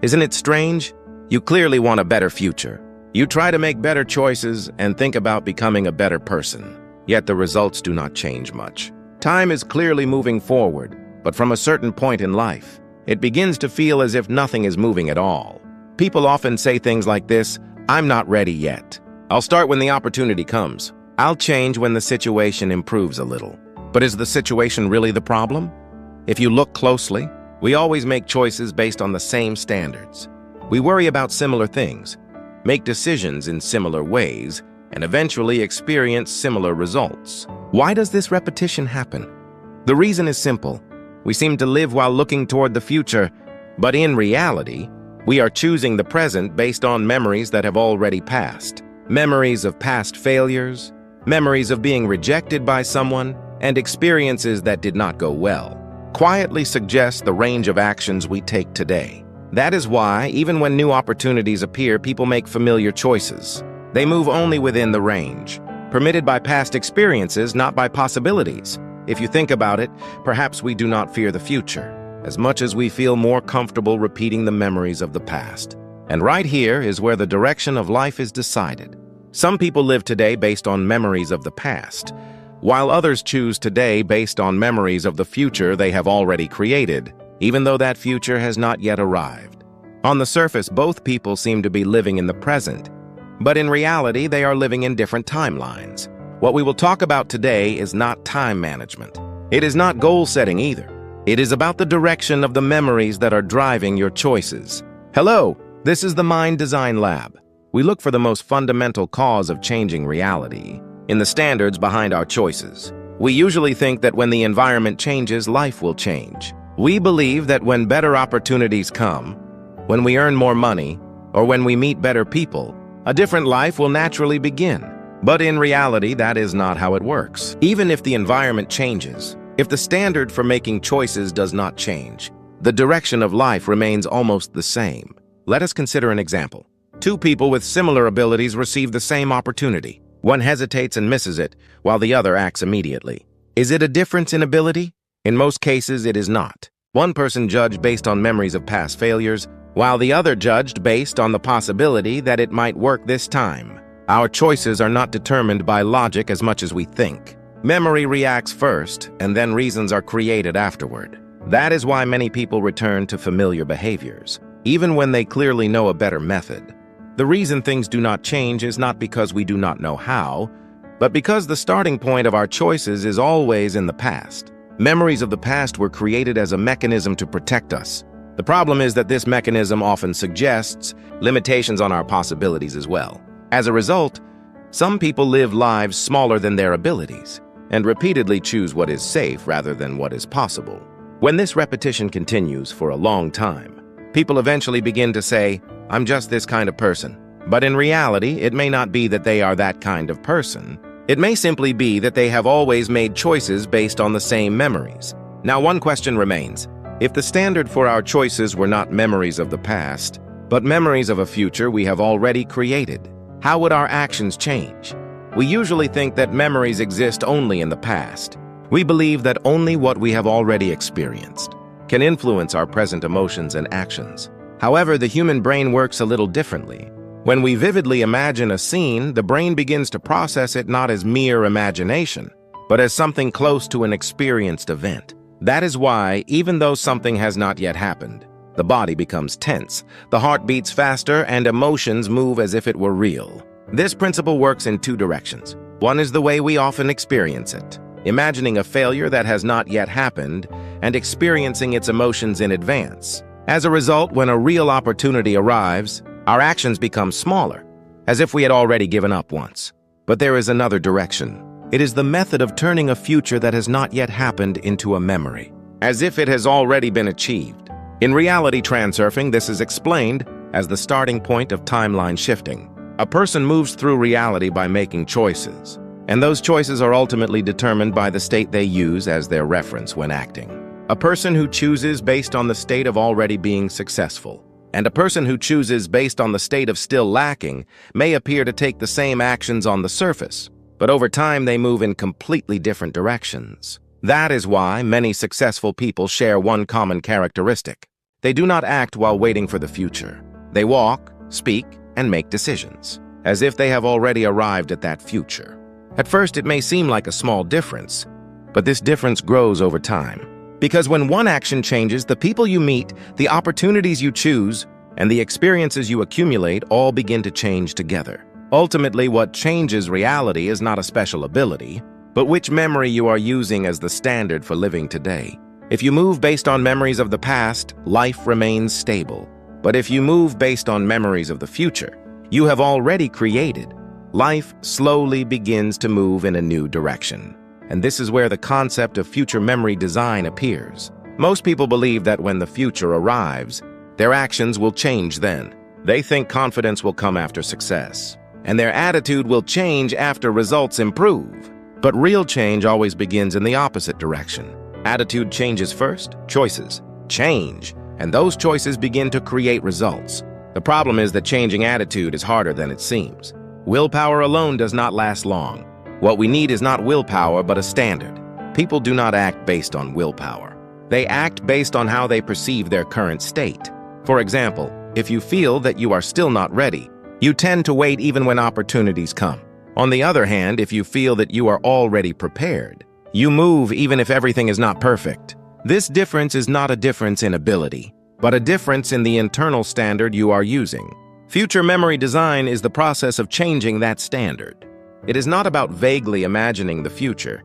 Isn't it strange? You clearly want a better future. You try to make better choices and think about becoming a better person. Yet the results do not change much. Time is clearly moving forward, but from a certain point in life, it begins to feel as if nothing is moving at all. People often say things like this: "I'm not ready yet. I'll start when the opportunity comes. I'll change when the situation improves a little." But is the situation really the problem? If you look closely, we always make choices based on the same standards. We worry about similar things, make decisions in similar ways, and eventually experience similar results. Why does this repetition happen? The reason is simple. We seem to live while looking toward the future, but in reality, we are choosing the present based on memories that have already passed. Memories of past failures, memories of being rejected by someone, and experiences that did not go well quietly suggest the range of actions we take today. That is why, even when new opportunities appear, people make familiar choices. They move only within the range, permitted by past experiences, not by possibilities. If you think about it, perhaps we do not fear the future, as much as we feel more comfortable repeating the memories of the past. And right here is where the direction of life is decided. Some people live today based on memories of the past, while others choose today based on memories of the future they have already created, even though that future has not yet arrived. On the surface, both people seem to be living in the present, but in reality, they are living in different timelines. What we will talk about today is not time management. It is not goal setting either. It is about the direction of the memories that are driving your choices. Hello, this is the Mind Design Lab. We look for the most fundamental cause of changing reality in the standards behind our choices. We usually think that when the environment changes, life will change. We believe that when better opportunities come, when we earn more money, or when we meet better people, a different life will naturally begin. But in reality, that is not how it works. Even if the environment changes, if the standard for making choices does not change, the direction of life remains almost the same. Let us consider an example. Two people with similar abilities receive the same opportunity. One hesitates and misses it, while the other acts immediately. Is it a difference in ability? In most cases, it is not. One person judged based on memories of past failures, while the other judged based on the possibility that it might work this time. Our choices are not determined by logic as much as we think. Memory reacts first, and then reasons are created afterward. That is why many people return to familiar behaviors, even when they clearly know a better method. The reason things do not change is not because we do not know how, but because the starting point of our choices is always in the past. Memories of the past were created as a mechanism to protect us. The problem is that this mechanism often suggests limitations on our possibilities as well. As a result, some people live lives smaller than their abilities and repeatedly choose what is safe rather than what is possible. When this repetition continues for a long time, people eventually begin to say, "I'm just this kind of person." But in reality, it may not be that they are that kind of person. It may simply be that they have always made choices based on the same memories. Now, one question remains. If the standard for our choices were not memories of the past, but memories of a future we have already created, how would our actions change? We usually think that memories exist only in the past. We believe that only what we have already experienced can influence our present emotions and actions. However, the human brain works a little differently. When we vividly imagine a scene, the brain begins to process it not as mere imagination, but as something close to an experienced event. That is why, even though something has not yet happened, the body becomes tense, the heart beats faster, and emotions move as if it were real. This principle works in two directions. One is the way we often experience it, imagining a failure that has not yet happened and experiencing its emotions in advance. As a result, when a real opportunity arrives, our actions become smaller, as if we had already given up once. But there is another direction. It is the method of turning a future that has not yet happened into a memory, as if it has already been achieved. In reality transurfing, this is explained as the starting point of timeline shifting. A person moves through reality by making choices, and those choices are ultimately determined by the state they use as their reference when acting. A person who chooses based on the state of already being successful, and a person who chooses based on the state of still lacking may appear to take the same actions on the surface, but over time they move in completely different directions. That is why many successful people share one common characteristic. They do not act while waiting for the future. They walk, speak, and make decisions, as if they have already arrived at that future. At first, it may seem like a small difference, but this difference grows over time. Because when one action changes, the people you meet, the opportunities you choose, and the experiences you accumulate all begin to change together. Ultimately, what changes reality is not a special ability, but which memory you are using as the standard for living today. If you move based on memories of the past, life remains stable. But if you move based on memories of the future, you have already created. Life slowly begins to move in a new direction. And this is where the concept of future memory design appears. Most people believe that when the future arrives, their actions will change then. They think confidence will come after success, and their attitude will change after results improve. But real change always begins in the opposite direction. Attitude changes first, choices change, and those choices begin to create results. The problem is that changing attitude is harder than it seems. Willpower alone does not last long. What we need is not willpower, but a standard. People do not act based on willpower. They act based on how they perceive their current state. For example, if you feel that you are still not ready, you tend to wait even when opportunities come. On the other hand, if you feel that you are already prepared, you move even if everything is not perfect. This difference is not a difference in ability, but a difference in the internal standard you are using. Future memory design is the process of changing that standard. It is not about vaguely imagining the future,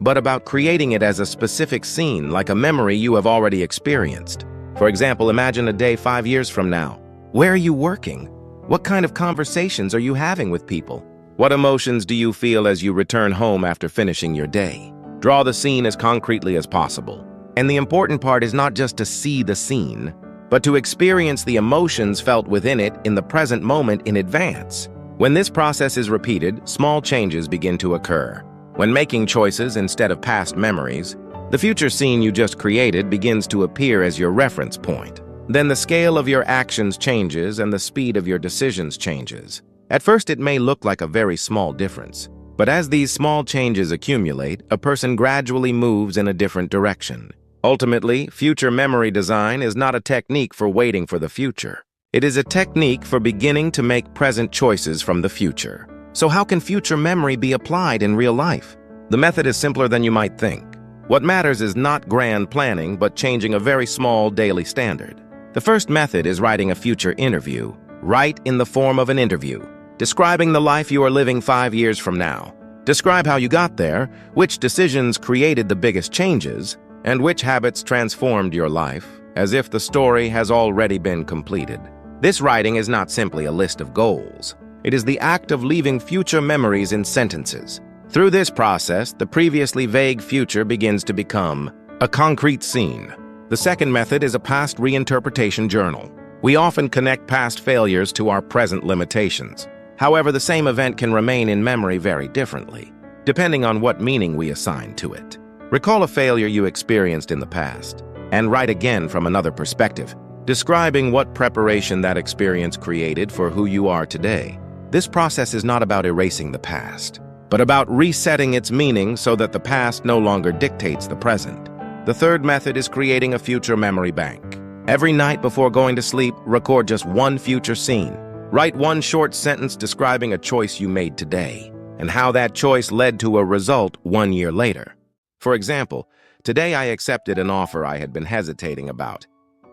but about creating it as a specific scene, like a memory you have already experienced. For example, imagine a day 5 years from now. Where are you working? What kind of conversations are you having with people? What emotions do you feel as you return home after finishing your day? Draw the scene as concretely as possible. And the important part is not just to see the scene, but to experience the emotions felt within it in the present moment in advance. When this process is repeated, small changes begin to occur. When making choices instead of past memories, the future scene you just created begins to appear as your reference point. Then the scale of your actions changes and the speed of your decisions changes. At first, it may look like a very small difference, but as these small changes accumulate, a person gradually moves in a different direction. Ultimately, future memory design is not a technique for waiting for the future. It is a technique for beginning to make present choices from the future. So how can future memory be applied in real life? The method is simpler than you might think. What matters is not grand planning, but changing a very small daily standard. The first method is writing a future interview. Write in the form of an interview, describing the life you are living 5 years from now. Describe how you got there, which decisions created the biggest changes, and which habits transformed your life, as if the story has already been completed. This writing is not simply a list of goals. It is the act of leaving future memories in sentences. Through this process, the previously vague future begins to become a concrete scene. The second method is a past reinterpretation journal. We often connect past failures to our present limitations. However, the same event can remain in memory very differently, depending on what meaning we assign to it. Recall a failure you experienced in the past, and write again from another perspective, describing what preparation that experience created for who you are today. This process is not about erasing the past, but about resetting its meaning so that the past no longer dictates the present. The third method is creating a future memory bank. Every night before going to sleep, record just one future scene. Write one short sentence describing a choice you made today, and how that choice led to a result 1 year later. For example, today I accepted an offer I had been hesitating about,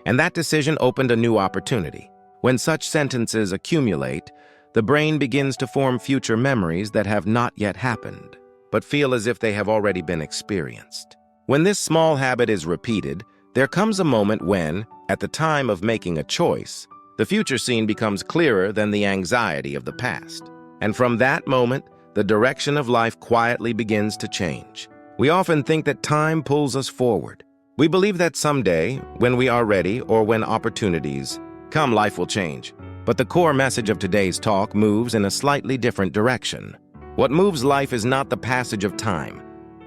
and that decision opened a new opportunity. When such sentences accumulate, the brain begins to form future memories that have not yet happened, but feel as if they have already been experienced. When this small habit is repeated, there comes a moment when, at the time of making a choice, the future scene becomes clearer than the anxiety of the past. And from that moment, the direction of life quietly begins to change. We often think that time pulls us forward. We believe that someday, when we are ready or when opportunities come, life will change. But the core message of today's talk moves in a slightly different direction. What moves life is not the passage of time,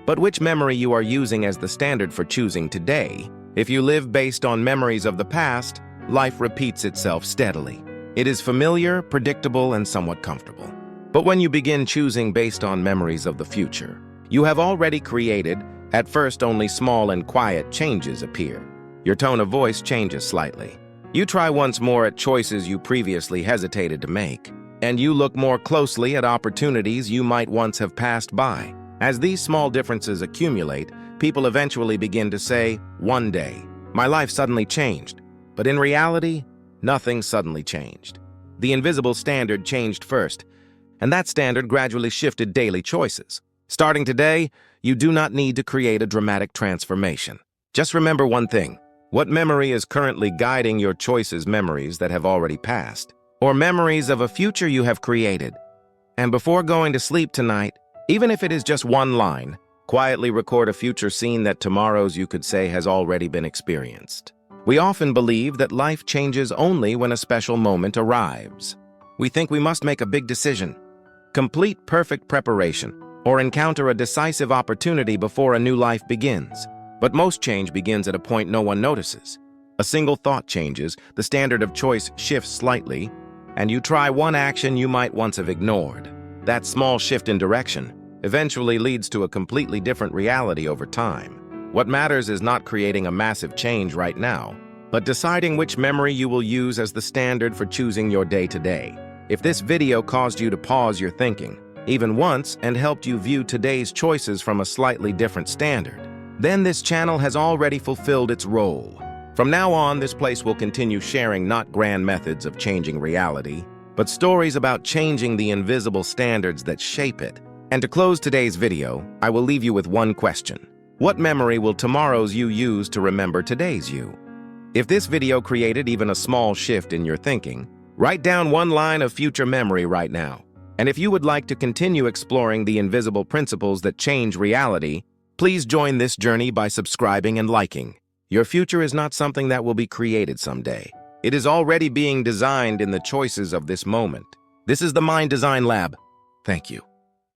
but which memory you are using as the standard for choosing today. If you live based on memories of the past, life repeats itself steadily. It is familiar, predictable, and somewhat comfortable. But when you begin choosing based on memories of the future, you have already created, at first only small and quiet changes appear. Your tone of voice changes slightly. You try once more at choices you previously hesitated to make, and you look more closely at opportunities you might once have passed by. As these small differences accumulate, people eventually begin to say, "One day, my life suddenly changed." But in reality, nothing suddenly changed. The invisible standard changed first, and that standard gradually shifted daily choices. Starting today, you do not need to create a dramatic transformation. Just remember one thing. What memory is currently guiding your choices? Memories that have already passed, or memories of a future you have created? And before going to sleep tonight, even if it is just one line, quietly record a future scene that tomorrow's you could say has already been experienced. We often believe that life changes only when a special moment arrives. We think we must make a big decision, complete perfect preparation, or encounter a decisive opportunity before a new life begins. But most change begins at a point no one notices. A single thought changes, the standard of choice shifts slightly, and you try one action you might once have ignored. That small shift in direction eventually leads to a completely different reality over time. What matters is not creating a massive change right now, but deciding which memory you will use as the standard for choosing your day-to-day. If this video caused you to pause your thinking, even once, and helped you view today's choices from a slightly different standard, then this channel has already fulfilled its role. From now on, this place will continue sharing not grand methods of changing reality, but stories about changing the invisible standards that shape it. And to close today's video, I will leave you with one question. What memory will tomorrow's you use to remember today's you? If this video created even a small shift in your thinking, write down one line of future memory right now. And if you would like to continue exploring the invisible principles that change reality, please join this journey by subscribing and liking. Your future is not something that will be created someday. It is already being designed in the choices of this moment. This is the Mind Design Lab. Thank you.